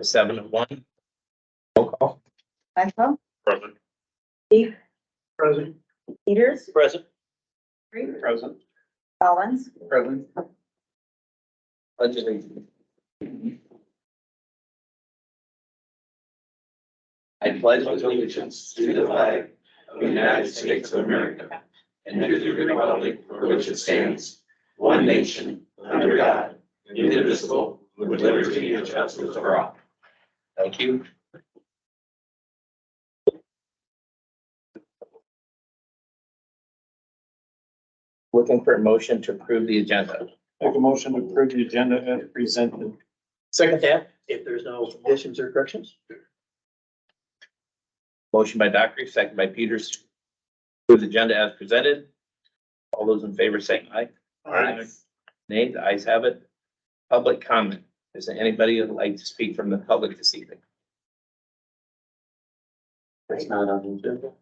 7 and 1. Roll call. Michael, Present. Steve, Present. Peters, Present. Reed, Present. Collins, Present. Pledge allegiance. I pledge allegiance to the flag of the United States of America and to the republic for which it stands, one nation, under God, indivisible, with liberty and justice for all. Thank you. Looking for a motion to approve the agenda. Make a motion to approve the agenda as presented. Second that. If there's no additions or corrections. Motion by Dockery, second by Peters. Approve the agenda as presented. All those in favor say aye. Aye. Nay, the ayes have it. Public comment. Is there anybody who would like to speak from the public this evening? It's not on the agenda.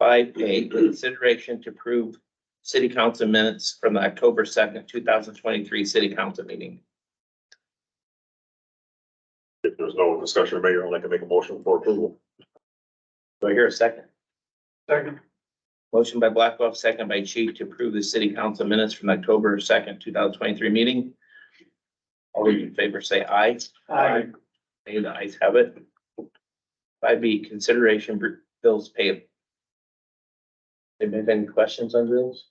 5A, consideration to approve city council minutes from the October 2nd, 2023 city council meeting. If there's no discussion, Mayor, I'd like to make a motion for approval. Do I hear a second? Second. Motion by Blackwell, second by Chief to approve the city council minutes from the October 2nd, 2023 meeting. All those in favor say aye. Aye. Nay, the ayes have it. 5B, consideration for bills payable. Anybody have any questions on bills?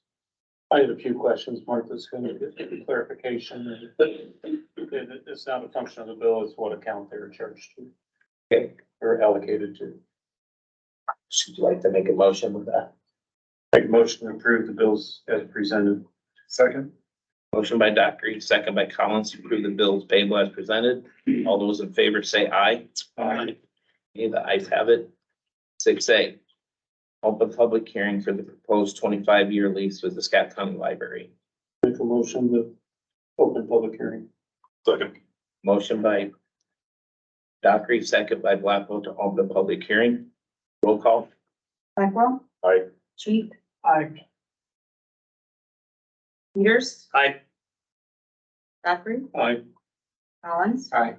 I have a few questions. Martha's going to get clarification. It's not a function of the bill, it's what account they're charged to. Okay. Or allocated to. Would you like to make a motion with that? Make a motion to approve the bills as presented. Second. Motion by Dockery, second by Collins to approve the bills payable as presented. All those in favor say aye. Aye. Okay, the ayes have it. 6A, open public hearing for the proposed 25-year lease with the Scott County Library. Make a motion to open public hearing. Second. Motion by Dockery, second by Blackwell to open the public hearing. Roll call. Michael, Aye. Chief, Aye. Peters, Aye. Dockery, Aye. Collins, Aye.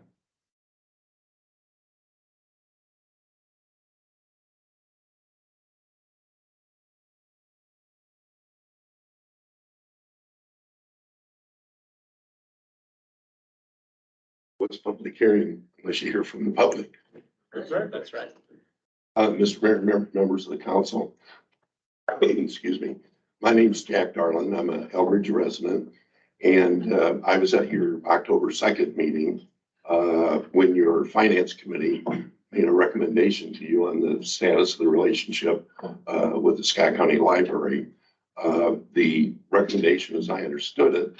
What's public hearing unless you hear from the public? That's right. That's right. Mr. Mayor, members of the council, excuse me. My name is Jack Darlin. I'm an Eldridge resident. And I was at your October 2nd meeting when your finance committee made a recommendation to you on the status of the relationship with the Scott County Library. The recommendation, as I understood it,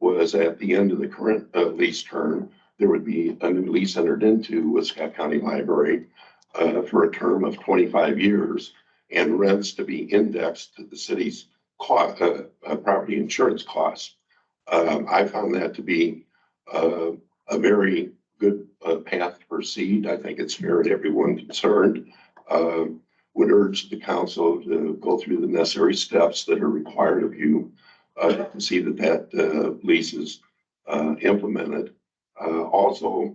was at the end of the current lease term, there would be a new lease entered into with Scott County Library for a term of 25 years and rents to be indexed to the city's property insurance costs. I found that to be a very good path to proceed. I think it's fair to everyone concerned. Would urge the council to go through the necessary steps that are required of you to see that lease is implemented. Also,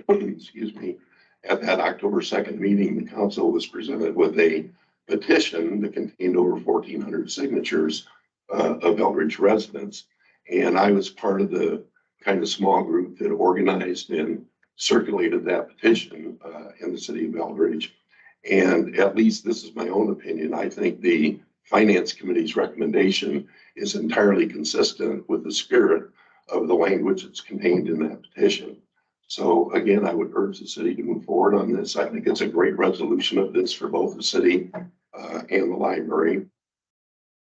excuse me, at that October 2nd meeting, the council was presented with a petition that contained over 1,400 signatures of Eldridge residents. And I was part of the kind of small group that organized and circulated that petition in the city of Eldridge. And at least this is my own opinion. I think the Finance Committee's recommendation is entirely consistent with the spirit of the language that's contained in that petition. So again, I would urge the city to move forward on this. I think it's a great resolution of this for both the city and the library.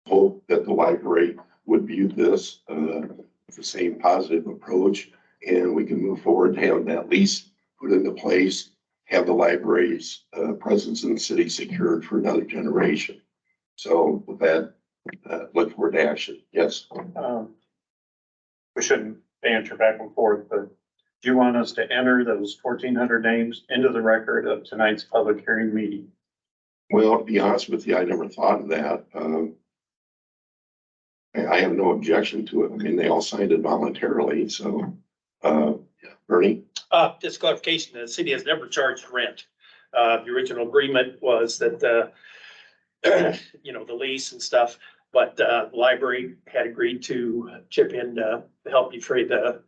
Hope that the library would view this with the same positive approach, and we can move forward to have that lease put into place, have the library's presence in the city secured for another generation. So with that, look forward to action. Yes. We shouldn't answer back and forth, but do you want us to enter those 1,400 names into the record of tonight's public hearing meeting? Well, to be honest with you, I never thought of that. I have no objection to it. I mean, they all signed it voluntarily, so Bernie? Just clarification, the city has never charged rent. The original agreement was that, the lease and stuff, but, the library had agreed to chip in to help defray the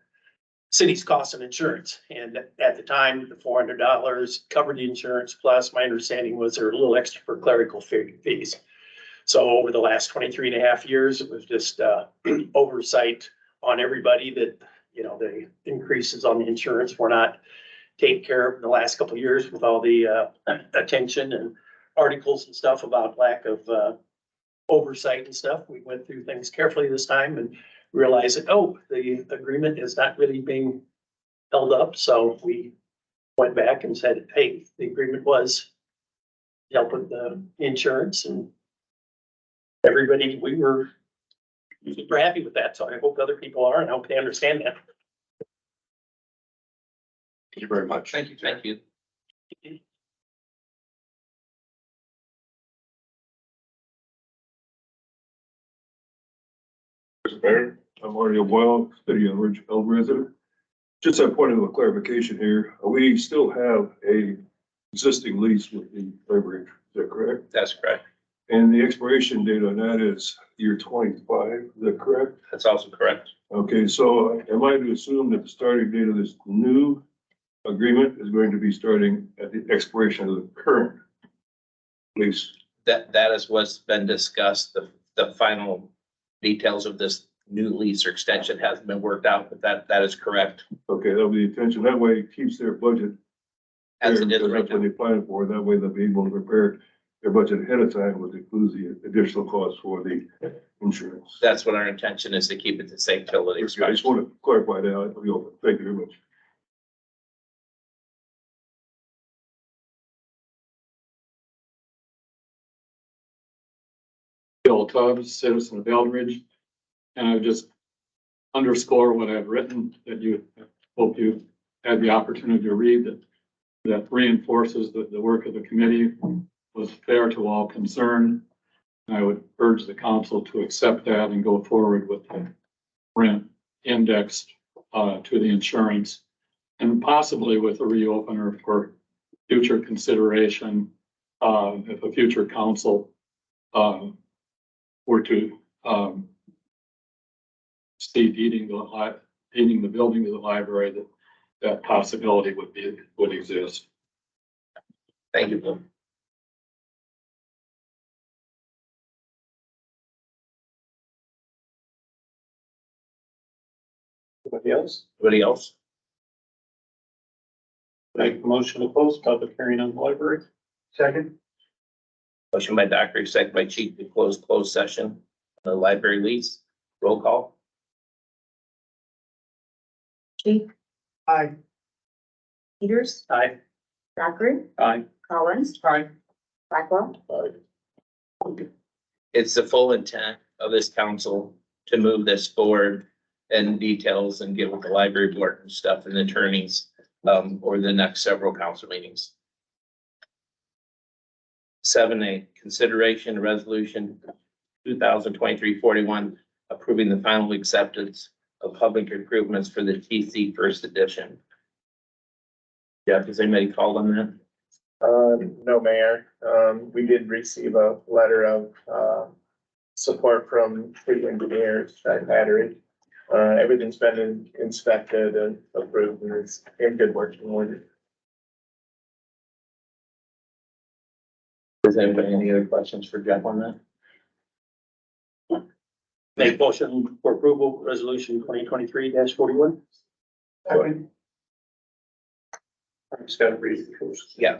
city's costs and insurance. And at the time, the $400 covered the insurance, plus my understanding was there were a little extra for clerical fees. So over the last 23 and a half years, it was just, oversight on everybody that, the increases on the insurance were not taken care of in the last couple of years with all the attention and articles and stuff about lack of oversight and stuff. We went through things carefully this time and realized that, the agreement is not really being held up. So we went back and said, hey, the agreement was to help with the insurance, and everybody, we were super happy with that. So I hope other people are, and I hope they understand that. Thank you very much. Thank you. Thank you. Mr. Mayor, I'm Mario Boyle, city of Eldridge resident. Just a point of clarification here, we still have a existing lease with the library, is that correct? That's correct. And the expiration date on that is year 25, is that correct? That's also correct. Okay, so am I to assume that the starting date of this new agreement is going to be starting at the expiration of the current lease? That is what's been discussed. The final details of this new lease or extension hasn't been worked out, but that is correct. Okay, that'll be the intention. That way it keeps their budget. As it there, is because right that's what now. they planned for. That way they'll be able to prepare their budget ahead of time, which includes the additional costs for the insurance. That's what our intention is, to keep it the same till it I expires. just want to clarify that. I'll be open. Thank you very much. Bill Tubbs, citizen of Eldridge. And I would just underscore what I've written, that you hope you had the opportunity to read, that reinforces that the work of the committee was fair to all concerned. And I would urge the council to accept that and go forward with the rent indexed to the insurance, and possibly with a reopener for future consideration if a future council were to see deeding the building to the library, that possibility would exist. Thank you, Bill. Anybody else? Anybody else? Make a motion to close public hearing on the library. Second. Motion by Dockery, second by Chief to close closed session on the library lease. Roll call. Chief, Aye. Peters, Aye. Zachary, Aye. Collins, Aye. Blackwell, It's the full intent of this council to move this forward and details and get with the library board and stuff and attorneys over the next several council meetings. 7A, consideration resolution 2023-41, approving the final acceptance of public improvements for the TC first edition. Jeff, has anybody called on that? No, Mayor. We did receive a letter of, support from the engineers at Battery. Everything's been inspected and approved, and it's in good working order. Does anybody have any other questions for Jeff on that? Make motion for approval, resolution 2023-41. Second. I just gotta read it first. Yeah.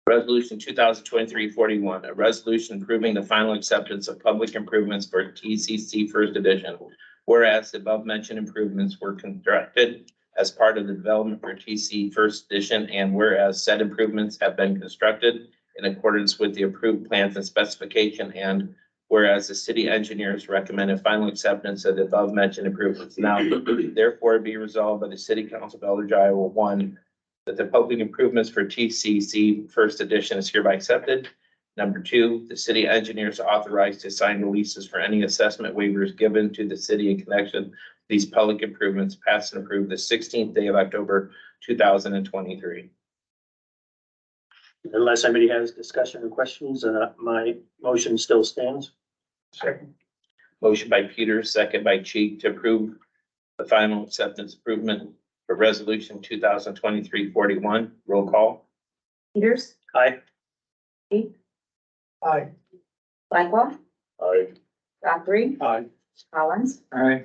Resolution 2023-41, a resolution approving the final acceptance of public improvements for TCC first edition. Whereas the above mentioned improvements were constructed as part of the development for TC first edition, and whereas said improvements have been constructed in accordance with the approved plans and specification, and whereas the city engineers recommended final acceptance of the above mentioned improvements. Now, therefore be resolved by the city council of Eldridge, Iowa, 1, that the public improvements for TCC first edition is hereby accepted. Number 2, the city engineers are authorized to sign the leases for any assessment waivers given to the city in connection these public improvements passed and approved the 16th day of October, 2023. Unless anybody has discussion or questions, my motion still stands. Second. Motion by Peters, second by Cheek to approve the final acceptance improvement for resolution 2023-41. Roll call. Peters, Aye. Keith, Aye. Blackwell, Aye. Dockery, Aye. Collins, Aye.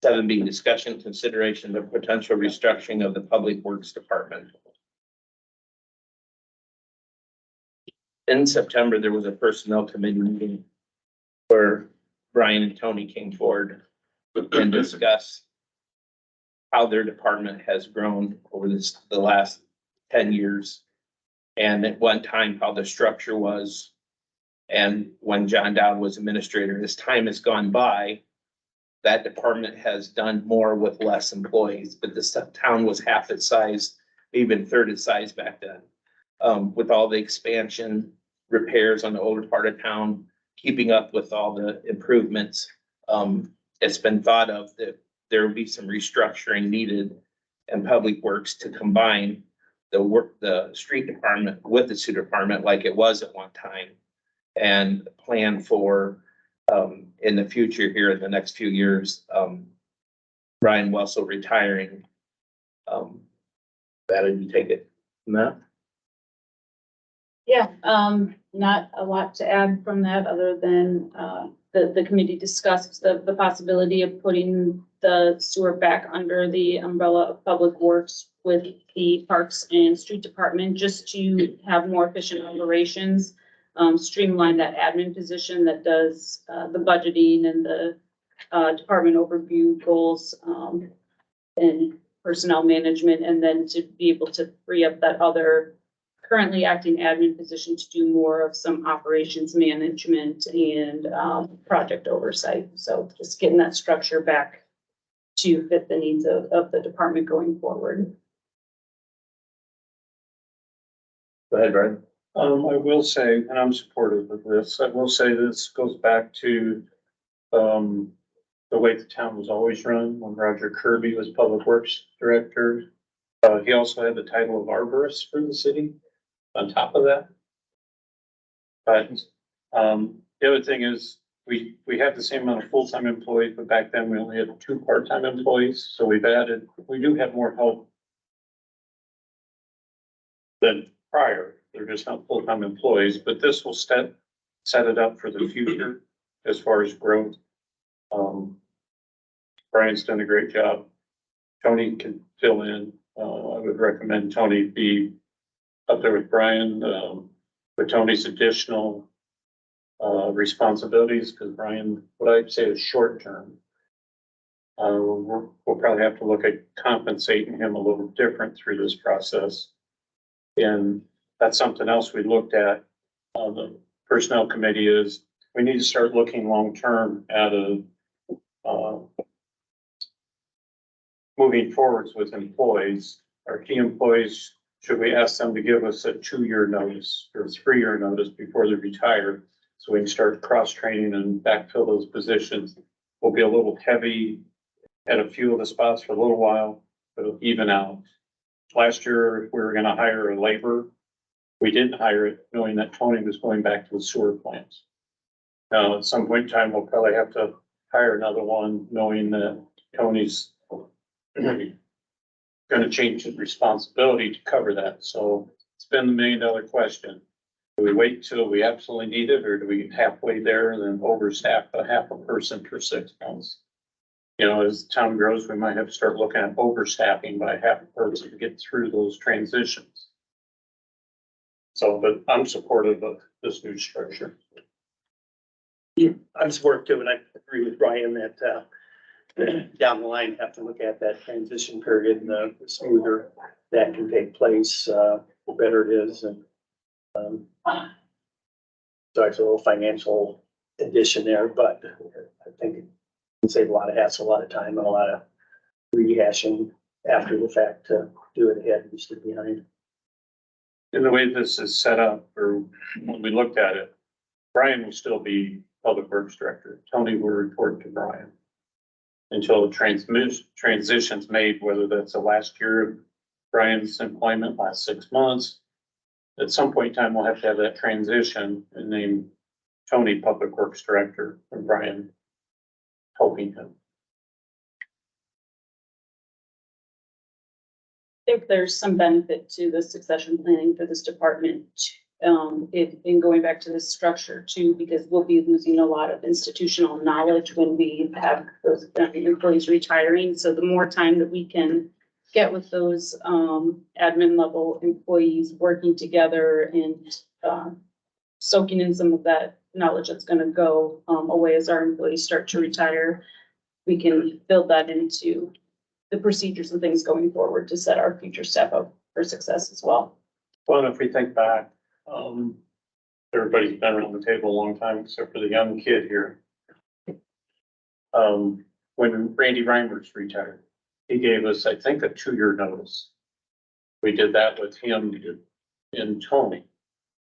Seven B, discussion, consideration of potential restructuring of the Public Works Department. In September, there was a personnel committee meeting where Brian and Tony came forward and discussed how their department has grown over the last 10 years. And at one time, how the structure was. And when John Dowd was administrator, as time has gone by, that department has done more with less employees, but this town was half its size, even third its size back then. With all the expansion, repairs on the older part of town, keeping up with all the improvements, it's been thought of that there will be some restructuring needed in Public Works to combine the street department with the sewer department like it was at one time, and plan for in the future here in the next few years, Brian Wessel retiring. That'll you take it, Matt? Yeah, not a lot to add from that, other than, the committee discussed the possibility of putting the sewer back under the umbrella of Public Works with the Parks and Street Department, just to have more efficient operations, streamline that admin position that does, the budgeting and the, department overview goals, and personnel management, and then to be able to free up that other currently acting admin position to do more of some operations management and project oversight. So just getting that structure back to fit the needs of the department going forward. Go ahead, Brian. I will say, and I'm supportive of this, I will say this goes back to, the way the town was always run when Roger Kirby was Public Works Director. He also had the title of arborist for the city on top of that. But, the other thing is, we have the same amount of full-time employees, but back then we only had 2 part-time employees, so we do have more help than prior. They're just not full-time employees, but this will set it up for the future as far as growth. Brian's done a great job. Tony can fill in. I would recommend Tony be up there with Brian, with Tony's additional responsibilities, because Brian, what I'd say is short term. We'll probably have to look at compensating him a little different through this process. And that's something else we looked at on the personnel committee, is we need to start looking long-term at moving forwards with employees. Our key employees, should we ask them to give us a 2-year notice or 3-year notice before they retire, so we can start cross-training and backfill those positions? We'll be a little heavy at a few of the spots for a little while, but it'll even out. Last year, if we were gonna hire a laborer, we didn't hire it knowing that Tony was going back to the sewer plants. Now, at some point in time, we'll probably have to hire another one, knowing that Tony's gonna change his responsibility to cover that. So it's been the $1 million question. Do we wait till we absolutely need it, or do we get halfway there and then overstaff a half a person for 6 months? You know, as the town grows, we might have to start looking at overstaffing by half a person to get through those transitions. So, but I'm supportive of this new structure. I'm supportive too, and I agree with Brian that down the line, have to look at that transition period, and the smoother that can take place, the better it is. And so it's a little financial addition there, but I think it can save a lot of hassle, a lot of time, and a lot of rehashing after the fact to do it ahead instead of behind. And the way this is set up, or when we looked at it, Brian will still be Public Works Director. Tony will report to Brian until the transition's made, whether that's the last year of Brian's employment, last 6 months. At some point in time, we'll have to have that transition and name Tony Public Works Director and Brian helping him. I think there's some benefit to the succession planning for this department. In going back to this structure too, because we'll be losing a lot of institutional knowledge when we have those employees retiring. So the more time that we can get with those, admin level employees working together and, soaking in some of that knowledge that's gonna go, away as our employees start to retire, we can build that into the procedures and things going forward to set our future staff up for success as well. Well, if we think back, everybody's been around the table a long time, except for the young kid here. When Randy Reimers retired, he gave us, I think, a 2-year notice. We did that with him and Tony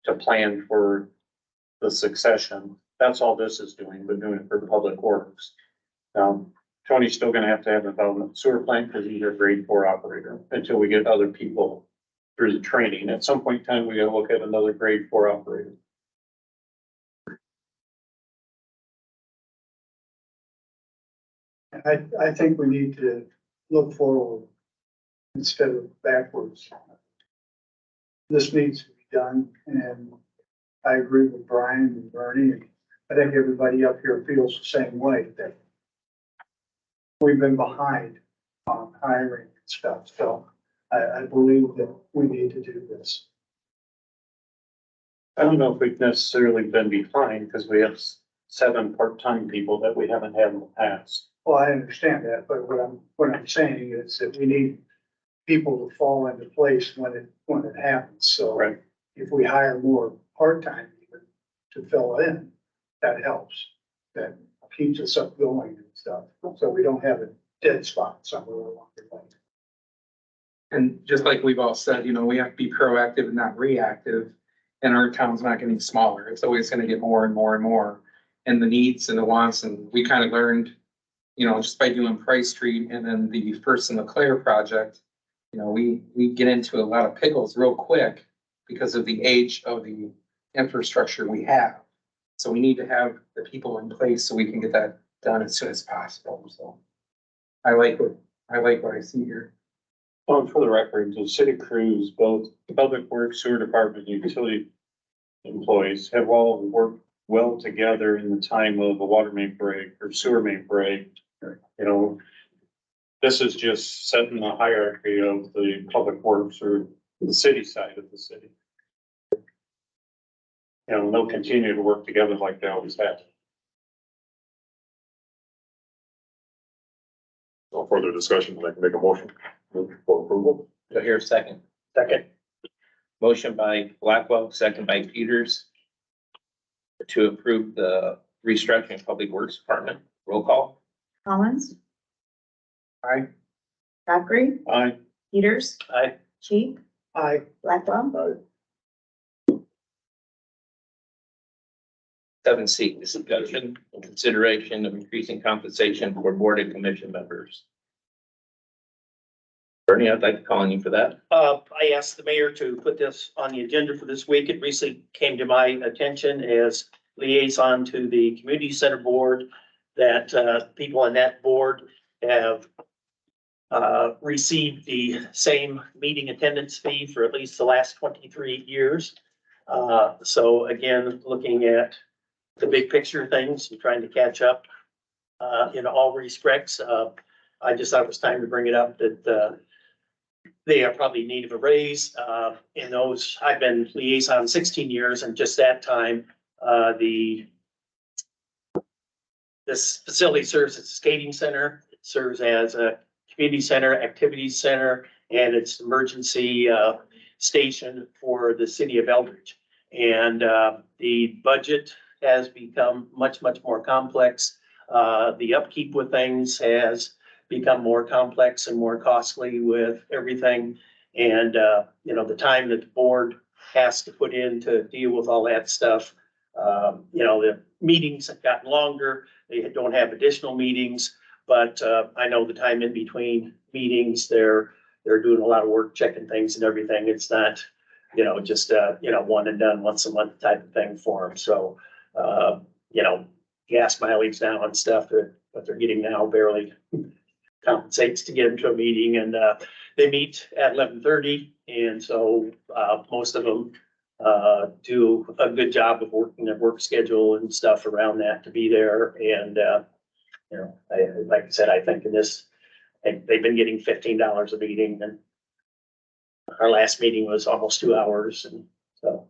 to plan for the succession. That's all this is doing, but doing it for Public Works. Tony's still gonna have to have involvement in sewer plant because he's a grade 4 operator until we get other people through the training. At some point in time, we gotta look at another grade 4 operator. I think we need to look forward instead of backwards. This needs to be done, and I agree with Brian and Bernie, and I think everybody up here feels the same way, that we've been behind on hiring and stuff, so I believe that we need to do this. I don't know if we've necessarily been behind because we have 7 part-time people that we haven't had in the past. Well, I understand that, but what I'm saying is that we need people to fall into place when it happens, so. Right. If we hire more part-time even to fill in, that helps. That keeps us up going and stuff, so we don't have a dead spot somewhere along the way. And just like we've all said, we have to be proactive and not reactive. And our town's not getting smaller. It's always gonna get more and more and more. And the needs and the wants, and we kind of learned, just by doing Price Street and then the First and LeClaire project, we get into a lot of pickles real quick because of the age of the infrastructure we have. So we need to have the people in place so we can get that done as soon as possible. So I like what I see here. Well, for the record, the city crews, both the Public Works, Sewer Department, and utility employees have all worked well together in the time of a water main break or sewer main break. This is just setting the hierarchy of the Public Works or the city side of the city. They'll continue to work together like they always have. No further discussion, I can make a motion for approval. Do I hear a second? Second. Motion by Blackwell, second by Peters to approve the restructuring of Public Works Department. Roll call. Collins, Aye. Dockery, Aye. Peters, Aye. Cheek, I, Blackwell, 7C, discussion and consideration of increasing compensation for board and commission members. Bernie, I'd like to call on you for that. I asked the mayor to put this on the agenda for this week. It recently came to my attention as liaison to the community center board that people on that board have received the same meeting attendance fee for at least the last 23 years. So again, looking at the big picture things and trying to catch up in all respects. I just thought it was time to bring it up that they are probably in need of a raise. In those, I've been liaison 16 years, and just that time, this facility serves as a skating center. It serves as a community center, activities center, and it's emergency station for the city of Eldridge. And the budget has become much more complex. The upkeep with things has become more complex and more costly with everything. And, the time that the board has to put in to deal with all that stuff The meetings have gotten longer. They don't have additional meetings, but, I know the time in between meetings, they're doing a lot of work, checking things and everything. It's not, just, one and done once a month type of thing for them. So, gas mileage now and stuff that what they're getting now barely compensates to get them to a meeting, and, they meet at 11:30. And so, most of them, do a good job of working their work schedule and stuff around that to be there. And, like I said, I think they've been getting $15 a meeting, and our last meeting was almost 2 hours. And so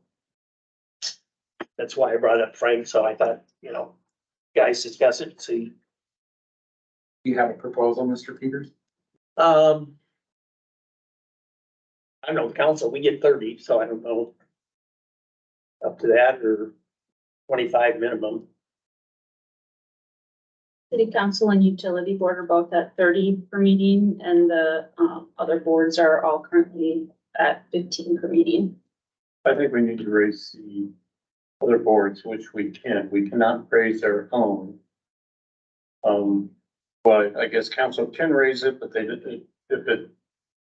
that's why I brought up Frank. So I thought, guys discuss it, see. Do you have a proposal, Mr. Peters? I don't know, the council, we get 30, so I don't know. Up to that or 25 minimum. City council and utility board are both at 30 per meeting, and the other boards are all currently at 15 per meeting. I think we need to raise the other boards, which we can. We cannot raise our own. But I guess council can raise it, but if it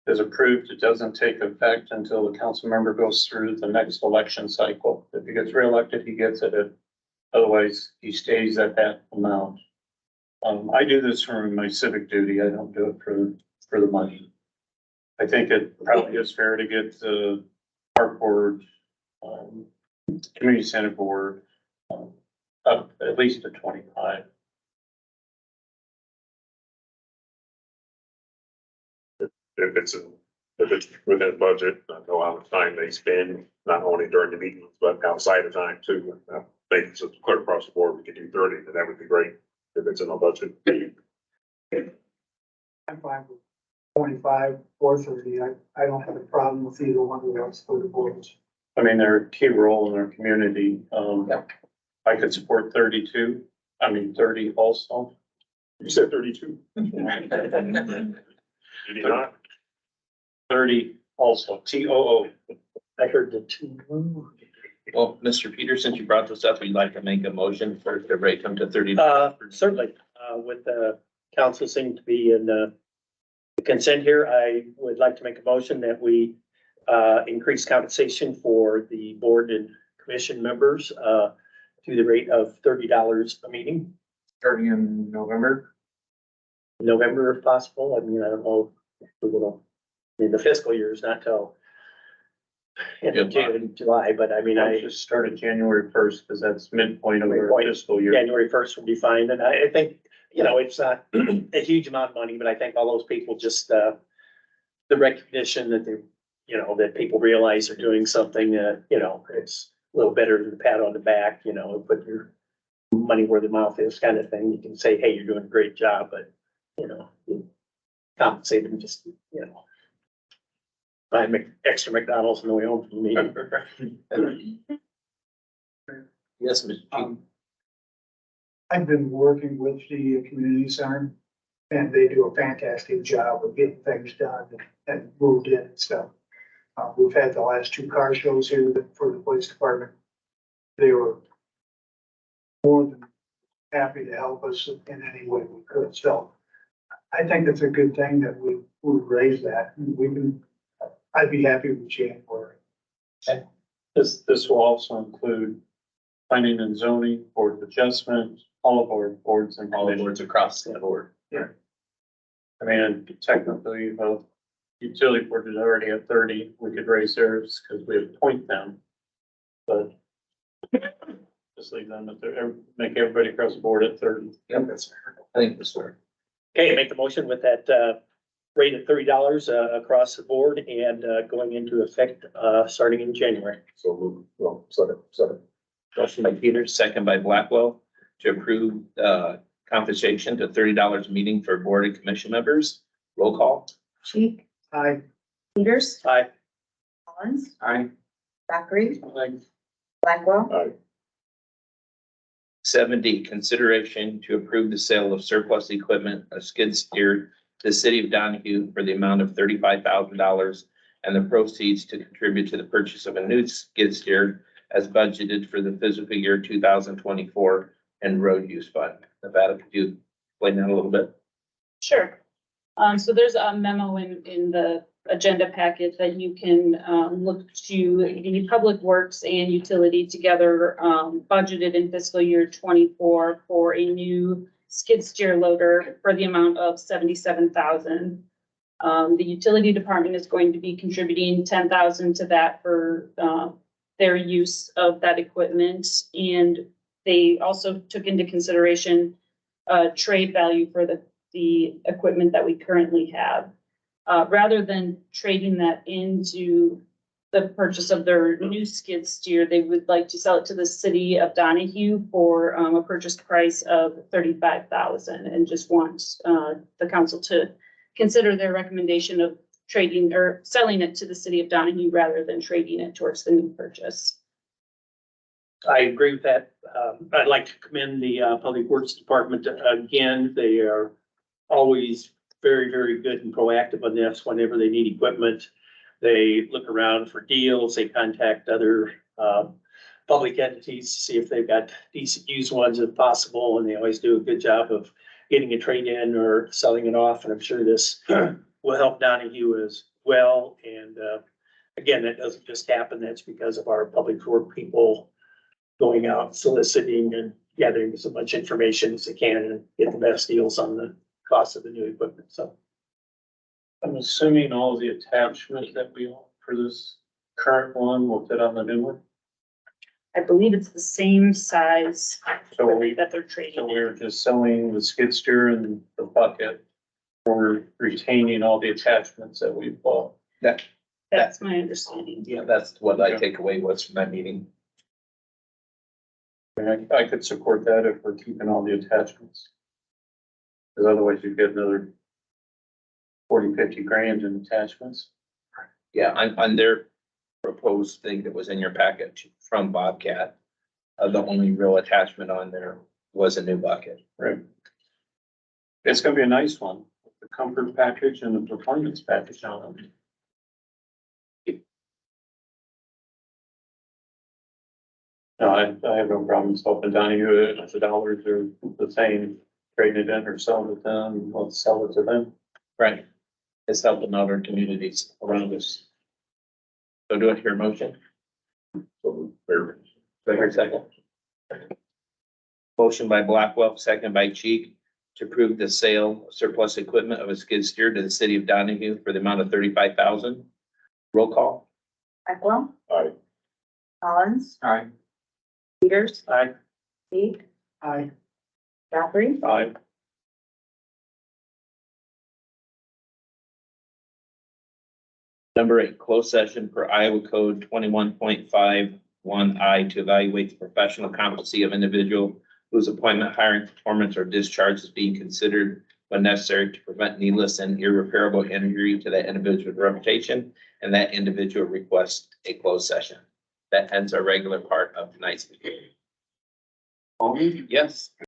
is approved, it doesn't take effect until the council member goes through the next election cycle. If he gets reelected, he gets it. Otherwise, he stays at that amount. I do this for my civic duty. I don't do it for the money. I think it probably is fair to get the park board, community center board, up at least to 25. If it's within budget, I know how much time they spend, not only during the meetings, but outside of time too. I think it's clear across the board, we could do 30, then that would be great, if it's in our budget. I'm fine with 25 or 30. I don't have a problem with either one of those for the boards. I mean, they're a key role in our community. I could support 32. 30 also. You said 32. You did not? 30 also, TOO. I heard the two. Well, Mr. Peters, since you brought this up, we'd like to make a motion for to rate them to 30. Certainly, with the council seem to be in consent here, I would like to make a motion that we increase compensation for the board and commission members to the rate of $30 a meeting. Starting in November? November if possible. I don't know if we're gonna, the fiscal year is not till end of June, July, but I Just started January 1st because that's midpoint of our Midpoint. fiscal year. January 1st would be fine. And I think, it's not a huge amount of money, but I think all those people just, the recognition that they, that people realize they're doing something that, it's a little better than the pat on the back, put your money where the mouth is kind of thing. You can say, hey, you're doing a great job, but, you compensate them just, buy extra McDonald's on the way home from the meeting. Yes, Mr. I've been working with the community center, and they do a fantastic job of getting things done and moved in and stuff. We've had the last 2 car shows here for the police department. They were more than happy to help us in any way we could. So I think it's a good thing that we raise that. I'd be happy with January. This will also include planning and zoning, board of adjustment, all of our boards and All the commissions. boards across the board. Technically, utility board is already at 30. We could raise theirs because we appoint them. But just leave them at make everybody across the board at 30. Yep, that's fair. I think that's fair. Okay, make the motion with that, rate of $30 across the board and going into effect starting in January. So move, well, second. Motion by Peters, second by Blackwell to approve compensation to $30 a meeting for board and commission members. Roll call. Cheek, Aye. Peters, Aye. Collins, Aye. Zachary, Blackwell, Aye. 7D, consideration to approve the sale of surplus equipment, a skid steer to the city of Donahue for the amount of $35,000 and the proceeds to contribute to the purchase of a new skid steer as budgeted for the fiscal year 2024 and road use fund. Nevada, could you explain that a little bit? Sure. So there's a memo in the agenda packet that you can, look to the Public Works and Utility together, budgeted in fiscal year 24 for a new skid steer loader for the amount of $77,000. The utility department is going to be contributing $10,000 to that for, their use of that equipment. And they also took into consideration, trade value for the equipment that we currently have. Rather than trading that into the purchase of their new skid steer, they would like to sell it to the city of Donahue for a purchase price of $35,000, and just want the council to consider their recommendation of trading or selling it to the city of Donahue rather than trading it towards the new purchase. I agree with that. I'd like to commend the Public Works Department again. They are always very, very good and proactive on this. Whenever they need equipment, they look around for deals. They contact other public entities to see if they've got decent used ones if possible, and they always do a good job of getting a trade-in or selling it off. And I'm sure this will help Donahue as well. And again, that doesn't just happen. That's because of our public work people going out soliciting and gathering as much information as they can and get the best deals on the cost of the new equipment. So I'm assuming all the attachments that we want for this current one will fit on the new one. I believe it's the same size So that they're so trading in. we're just selling the skid steer and the bucket. We're retaining all the attachments that we bought. That's my understanding. Yeah, that's what I take away was from that meeting. And I could support that if we're keeping all the attachments. Because otherwise you get another 40, 50 grand in attachments. Yeah, on their proposed thing that was in your packet from Bobcat, the only real attachment on there was a new bucket. Right. It's gonna be a nice one, the comfort package and the performance package on it. No, I have no problem stopping Donahue if the dollars are the same, trading it in or selling it to them, let's sell it to them. Right. It's helping other communities around us. So do I hear a motion? Do I hear a second? Motion by Blackwell, second by Cheek, to approve the sale of surplus equipment of a skid steer to the city of Donahue for the amount of $35,000. Roll call. Blackwell. Aye. Collins. Aye. Peters. I, Peak. Aye. Dockery. Aye. Number 8, closed session for Iowa Code 21.51I to evaluate the professional competency of individual whose appointment, hiring, performance, or discharge is being considered when necessary to prevent needless and irreparable injury to that individual's reputation, and that individual requests a closed session. That ends our regular part of tonight's meeting. Yes.